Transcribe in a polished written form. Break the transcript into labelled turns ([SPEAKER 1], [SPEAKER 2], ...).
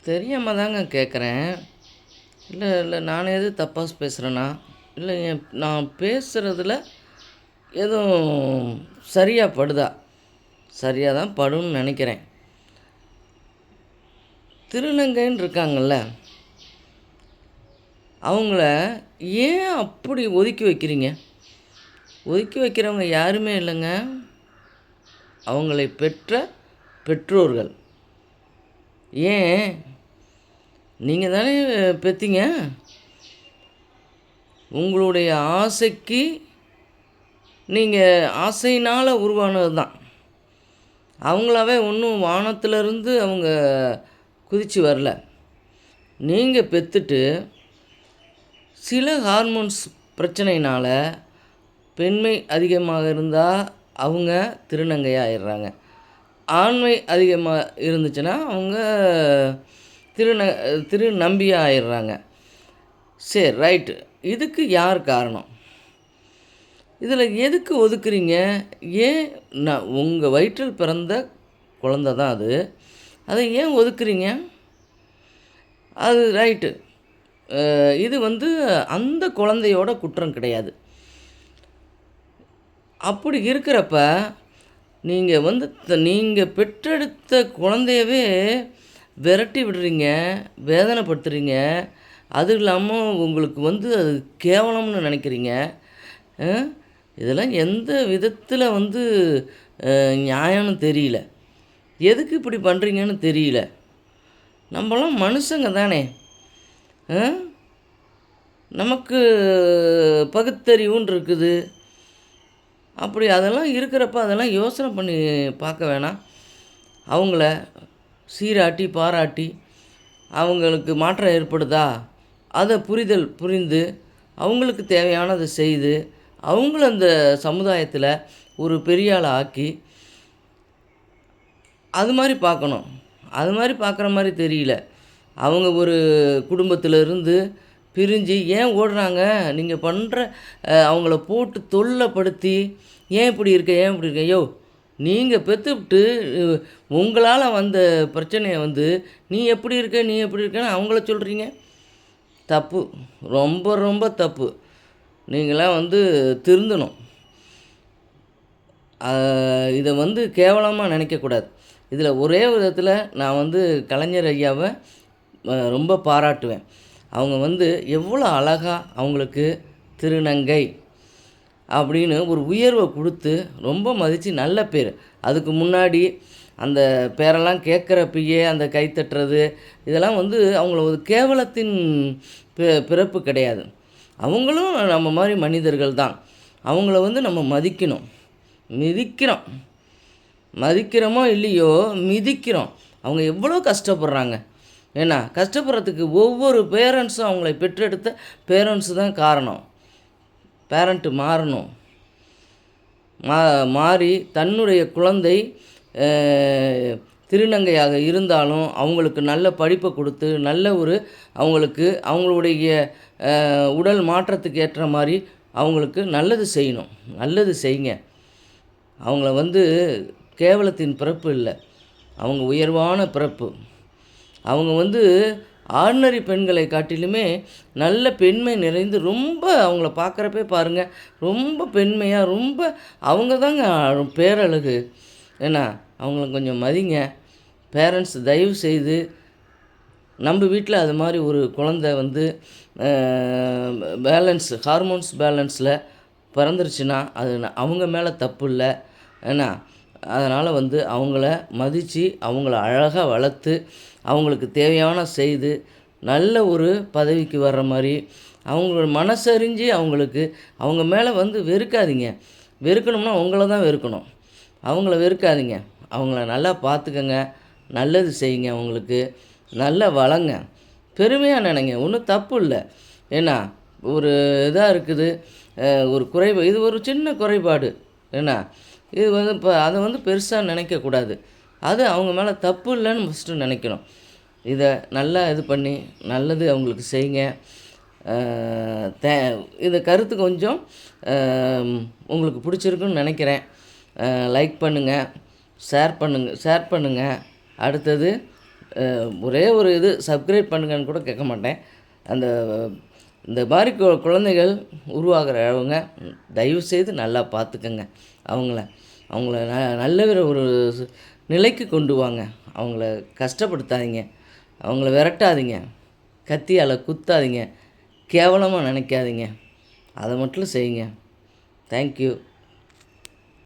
[SPEAKER 1] தெரியாம தாங்க கேட்குறேன். இல்ல நான் எதுவும் தப்பா பேசுறேனா? இல்ல நான் பேசுறதுல எதுவும் சரியா படுதா? சரியா தான் படும்னு நெனைக்கிறேன். திருநங்கைன்னு இருக்காங்கல்ல, அவங்கள ஏன் அப்படி ஒதுக்கி வைக்கிறீங்க? ஒதுக்கி வைக்கிறவங்க யாருமே இல்லங்க. அவங்களை பெற்ற பெற்றோர்கள். ஏன்? நீங்க தானே பெத்தீங்க. உங்களுடைய ஆசைக்கு நீங்க ஆசையினால உருவானது தான். அவங்களாவே ஒன்றும் வானத்திலிருந்து அவங்க குதிச்சு வரல. நீங்க பெத்துட்டு சில ஹார்மோன்ஸ் பிரச்சனையினால பெண்மை அதிகமாக இருந்தால் அவங்க திருநங்கை ஆயிடுறாங்க. ஆண்மை அதிகமாக இருந்துச்சுன்னா அவங்க திருந திருநம்பியா ஆயிடுறாங்க. சரி, ரைட்டு. இதுக்கு யார் காரணம்? இதில் எதுக்கு ஒதுக்குறீங்க? ஏன் உங்கள் வயிற்றில் பிறந்த குழந்த தான் அது. அதை ஏன் ஒதுக்குறீங்க? அது ரைட்டு. இது அந்த குழந்தையோட குற்றம் கிடையாது. அப்படி இருக்கிறப்ப நீங்கள் பெற்றெடுத்த குழந்தையவே விரட்டி விடுறீங்க, வேதனைப்படுத்துகிறீங்க. அது இல்லாமல் உங்களுக்கு அது கேவலம்னு நினைக்கிறீங்க. இதெல்லாம் எந்த விதத்தில் நியாயம்னு தெரியல. எதுக்கு இப்படி பண்ணுறீங்கன்னு தெரியல. நம்மளாம் மனுஷங்க தானே. நமக்கு பகுத்தறிவுன்னு இருக்குது. அப்படி அதெல்லாம் இருக்கிறப்ப அதெல்லாம் யோசனை பண்ணி பார்க்க வேணாம்? அவங்கள சீராட்டி பாராட்டி அவங்களுக்கு மாற்றம் ஏற்படுதா, அதை புரிந்து அவங்களுக்கு தேவையானதை செய்து அவங்கள அந்த சமுதாயத்தில் ஒரு பெரிய ஆளை ஆக்கி அது மாதிரி பார்க்கணும். அது மாதிரி பார்க்குற மாதிரி தெரியல. அவங்க ஒரு குடும்பத்திலிருந்து பிரிஞ்சு ஏன் ஓடுறாங்க? நீங்கள் பண்ணுற அவங்கள போட்டு தொல்லைப்படுத்தி ஏன் இப்படி இருக்க? யோ, நீங்கள் பெற்றுவிட்டு உங்களால் வந்த பிரச்சனையை நீ எப்படி இருக்கன்னு அவங்கள சொல்கிறீங்க. தப்பு, ரொம்ப ரொம்ப தப்பு. நீங்களாம் திருந்தணும். இதை கேவலமாக நினைக்கக்கூடாது. இதில் ஒரே விதத்தில் நான் கலைஞர் ஐயாவை ரொம்ப பாராட்டுவேன். அவங்க எவ்வளோ அழகாக அவங்களுக்கு திருநங்கை அப்படின்னு ஒரு உயர்வை கொடுத்து ரொம்ப மதித்து நல்ல பேர். அதுக்கு முன்னாடி அந்த பேரெல்லாம் கேட்குறப்பயே அந்த கைத்தட்டுறது இதெல்லாம் அவங்கள ஒரு கேவலத்தின் பிறப்பு கிடையாது. அவங்களும் நம்ம மாதிரி மனிதர்கள் தான். அவங்கள நம்ம மதிக்கணும், மிதிக்கிறோம். மதிக்கிறோமோ இல்லையோ மிதிக்கிறோம். அவங்க எவ்வளோ கஷ்டப்படுறாங்க. ஏன்னா கஷ்டப்படுறதுக்கு ஒவ்வொரு பேரண்ட்ஸும் அவங்களை பெற்றெடுத்த பேரண்ட்ஸு தான் காரணம். பேரண்ட்டு மாறணும். மாறி தன்னுடைய குழந்தை திருநங்கையாக இருந்தாலும் அவங்களுக்கு நல்ல படிப்பை கொடுத்து நல்ல ஒரு அவங்களுடைய உடல் மாற்றத்துக்கு ஏற்ற மாதிரி அவங்களுக்கு நல்லது செய்யணும். நல்லது செய்யுங்க. அவங்கள கேவலத்தின் பிறப்பு இல்லை, அவங்க உயர்வான பிறப்பு. அவங்க ஆர்டினரி பெண்களை காட்டிலுமே நல்ல பெண்மை நிறைந்து ரொம்ப அவங்கள பார்க்குறப்பே பாருங்கள், ரொம்ப பெண்மையாக ரொம்ப அவங்க தாங்க பேரழகு. ஏன்னா அவங்கள கொஞ்சம் மதிங்க. பேரண்ட்ஸ் தயவு செய்து நம்ம வீட்டில் அது மாதிரி ஒரு குழந்தை ஹார்மோன்ஸ் பேலன்ஸில் பிறந்துருச்சுன்னா அது அவங்க மேலே தப்பு இல்லை. ஏன்னா அதனால் அவங்கள மதித்து அவங்கள அழகாக வளர்த்து அவங்களுக்கு தேவையான செய்து நல்ல ஒரு பதவிக்கு வர்ற மாதிரி அவங்களோட மனசறிஞ்சு அவங்க மேலே வெறுக்காதீங்க. வெறுக்கணும்னா உங்களை தான் வெறுக்கணும், அவங்கள வெறுக்காதீங்க. அவங்கள நல்லா பார்த்துக்கங்க, நல்லது செய்யுங்க, அவங்களுக்கு நல்லா வளங்க, பெருமையாக நினைங்க. ஒன்றும் தப்பு இல்லை. ஏன்னா ஒரு இதாக இருக்குது, ஒரு இது ஒரு சின்ன குறைபாடு. ஏன்னா இது இப்போ அதை பெருசாக நினைக்கக்கூடாது. அது அவங்க மேலே தப்பு இல்லைன்னு ஃபஸ்ட்டு நினைக்கணும். இதை நல்லா இது பண்ணி நல்லது அவங்களுக்கு செய்யுங்க. இந்த கருத்து கொஞ்சம் உங்களுக்கு பிடிச்சிருக்குன்னு நினைக்கிறேன். லைக் பண்ணுங்கள், ஷேர் பண்ணுங்கள். அடுத்தது ஒரே ஒரு இது சப்ஸ்கிரைப் பண்ணுங்கன்னு கூட கேட்க மாட்டேன். அந்த இந்த மாதிரி குழந்தைகள் உருவாகிறவங்க தயவுசெய்து நல்லா பார்த்துக்கங்க அவங்கள. அவங்கள நல்ல ஒரு நிலைக்கு கொண்டு வாங்க. அவங்கள கஷ்டப்படுத்தாதீங்க, அவங்கள விரட்டாதீங்க, கத்தியால் குத்தாதீங்க, கேவலமாக நினைக்காதீங்க. அதை மட்டும் செய்யுங்க. தேங்க்யூ.